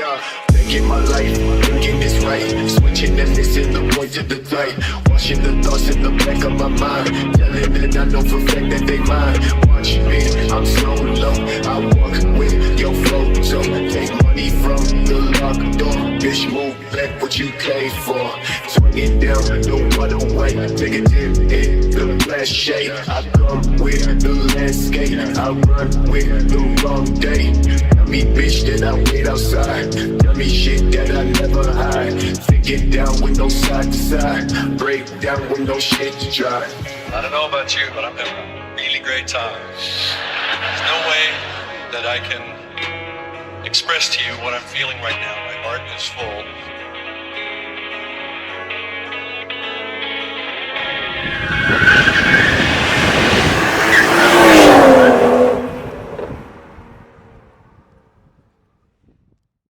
Yeah, thinking my life, thinking this right, switching and missing the point to the right, washing the thoughts in the back of my mind, telling that I know for a fact that they mine. Watch me, I'm so low, I walk with your flow, so take money from the locked door, bitch move back what you played for, swing it down, no other way, negative in the flash shade, I come with the landscape, I run with the wrong day, tell me bitch that I wait outside, tell me shit that I never hide, take it down with no side to side, break down with no shit to try. I don't know about you, but I'm having a really great time. There's no way that I can express to you what I'm feeling right now. My heart is full.